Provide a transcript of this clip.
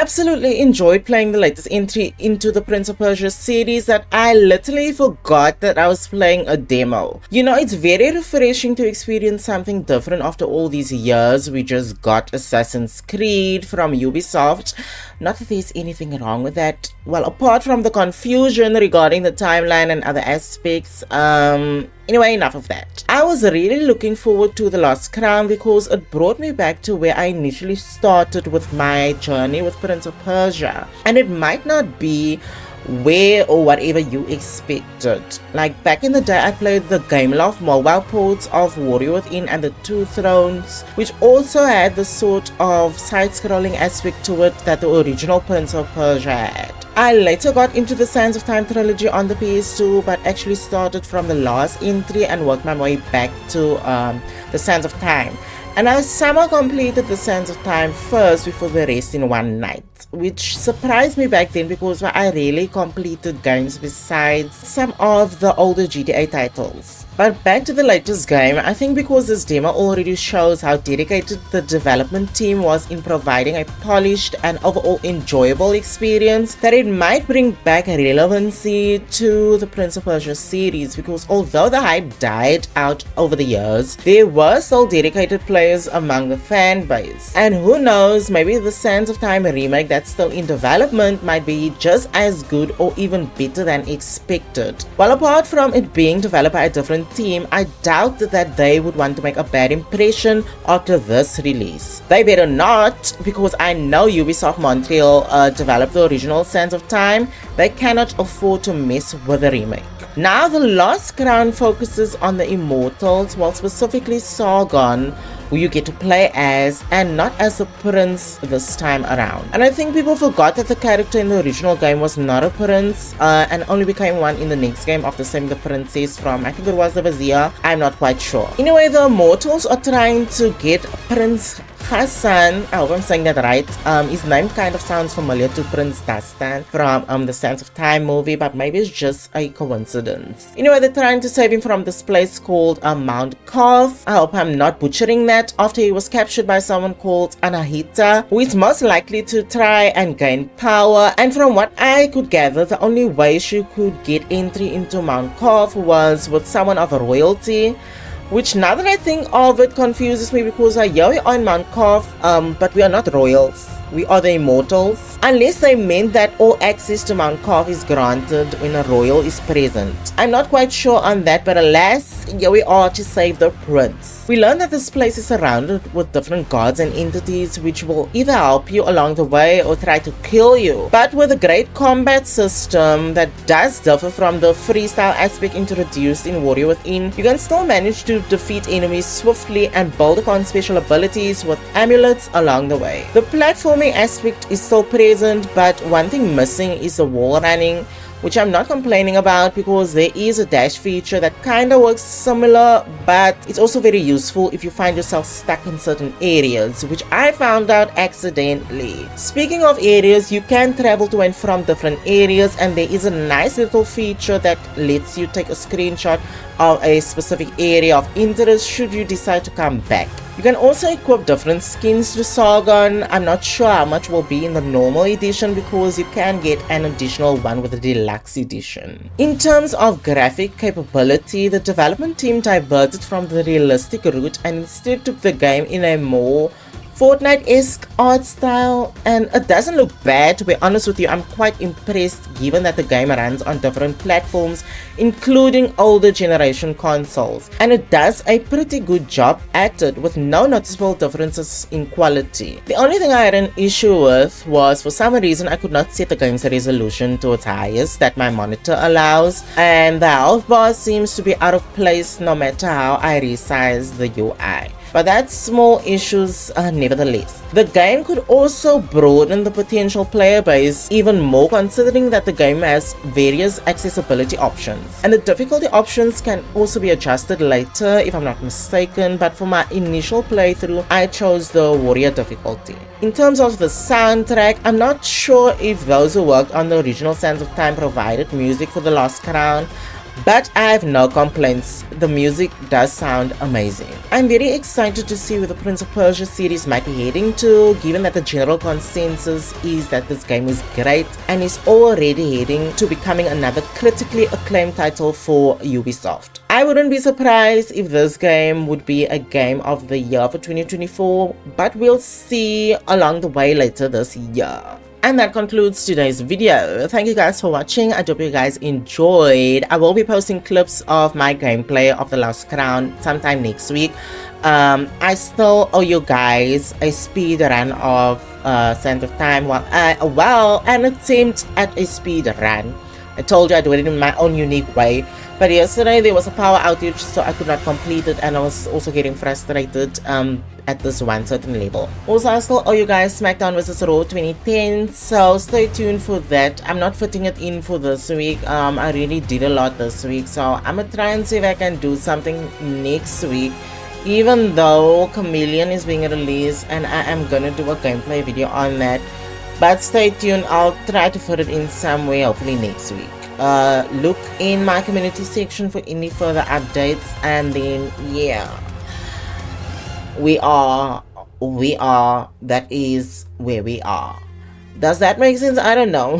absolutely enjoyed playing the latest entry into the Prince of Persia series that I literally forgot that I was playing a demo. You know, it's very refreshing to experience something different after all these years. We just got Assassin's Creed from Ubisoft. Not that there's anything wrong with that. Well, apart from the confusion regarding the timeline and other aspects, anyway, enough of that. I was really looking forward to The Lost Crown because it brought me back to where I initially started with my journey with Prince of Persia. And it might not be where or whatever you expected. Like back in the day, I played the Gameloft mobile ports of Warrior Within and the Two Thrones, which also had the sort of side-scrolling aspect to it that the original Prince of Persia had. I later got into the Sands of Time trilogy on the PS2, but actually started from the last entry and worked my way back to the Sands of Time. And I somehow completed the Sands of Time first before the rest in one night, which surprised me back then because I rarely completed games besides some of the older GTA titles. But back to the latest game, I think because this demo already shows how dedicated the development team was in providing a polished and overall enjoyable experience, that it might bring back relevancy to the Prince of Persia series, because although the hype died out over the years, there were still dedicated players among the fan base. And who knows, maybe the Sands of Time remake that's still in development might be just as good or even better than expected. While apart from it being developed by a different team, I doubt that they would want to make a bad impression after this release. They better not, because I know Ubisoft Montreal developed the original Sands of Time. They cannot afford to mess with the remake. Now, The Lost Crown focuses on the Immortals, while specifically Sargon, who you get to play as, and not as a prince this time around. And I think people forgot that the character in the original game was not a prince, and only became one in the next game after saving the princess from, I think it was the Vizier, I'm not quite sure. Anyway, the Immortals are trying to get Prince Hassan, I hope I'm saying that right. His name kind of sounds familiar to Prince Dastan from the Sands of Time movie, but maybe it's just a coincidence. Anyway, they're trying to save him from this place called Mount Kaf. I hope I'm not butchering that, after he was captured by someone called Anahita, who is most likely to try and gain power. And from what I could gather, the only way she could get entry into Mount Kaf was with someone of royalty, which now that I think of it confuses me, because yeah, we are in Mount Kaf, but we are not royals. We are the Immortals. Unless they meant that all access to Mount Kaf is granted when a royal is present. I'm not quite sure on that, but alas, here we are to save the prince. We learn that this place is surrounded with different gods and entities which will either help you along the way or try to kill you. But with a great combat system that does differ from the freestyle aspect introduced in Warrior Within, you can still manage to defeat enemies swiftly and build upon special abilities with amulets along the way. The platforming aspect is still present, but one thing missing is the wall running, which I'm not complaining about because there is a dash feature that kinda works similar, but it's also very useful if you find yourself stuck in certain areas, which I found out accidentally. Speaking of areas, you can travel to and from different areas, and there is a nice little feature that lets you take a screenshot of a specific area of interest should you decide to come back. You can also equip different skins to Sargon. I'm not sure how much will be in the normal edition because you can get an additional one with the deluxe edition. In terms of graphic capability, the development team diverted from the realistic route and instead took the game in a more Fortnite-esque art style, and it doesn't look bad. To be honest with you, I'm quite impressed given that the game runs on different platforms, including older generation consoles, and it does a pretty good job at it with no noticeable differences in quality. The only thing I had an issue with was, for some reason, I could not set the game's resolution to its highest that my monitor allows, and the health bar seems to be out of place no matter how I resize the UI. But that's small issues nevertheless. The game could also broaden the potential player base even more, considering that the game has various accessibility options. And the difficulty options can also be adjusted later if I'm not mistaken, but for my initial playthrough, I chose the warrior difficulty. In terms of the soundtrack, I'm not sure if those who worked on the original Sands of Time provided music for The Lost Crown. But I have no complaints. The music does sound amazing. I'm very excited to see where the Prince of Persia series might be heading to, given that the general consensus is that this game is great and is already heading to becoming another critically acclaimed title for Ubisoft. I wouldn't be surprised if this game would be a game of the year for 2024, but we'll see along the way later this year. And that concludes today's video. Thank you guys for watching. I hope you guys enjoyed. I will be posting clips of my gameplay of The Lost Crown sometime next week. I still owe you guys a speed run of Sands of Time. Well, an attempt at a speed run. I told you I'd do it in my own unique way. But yesterday there was a power outage, so I could not complete it, and I was also getting frustrated at this one certain level. Also, I still owe you guys SmackDown vs. Raw 2010, so stay tuned for that. I'm not fitting it in for this week. I really did a lot this week, so I'm gonna try and see if I can do something next week. Even though Chameleon is being released, and I am gonna do a gameplay video on that. But stay tuned, I'll try to fit it in some way, hopefully next week. Look in my community section for any further updates, and then yeah, we are, that is where we are. Does that make sense? I don't know.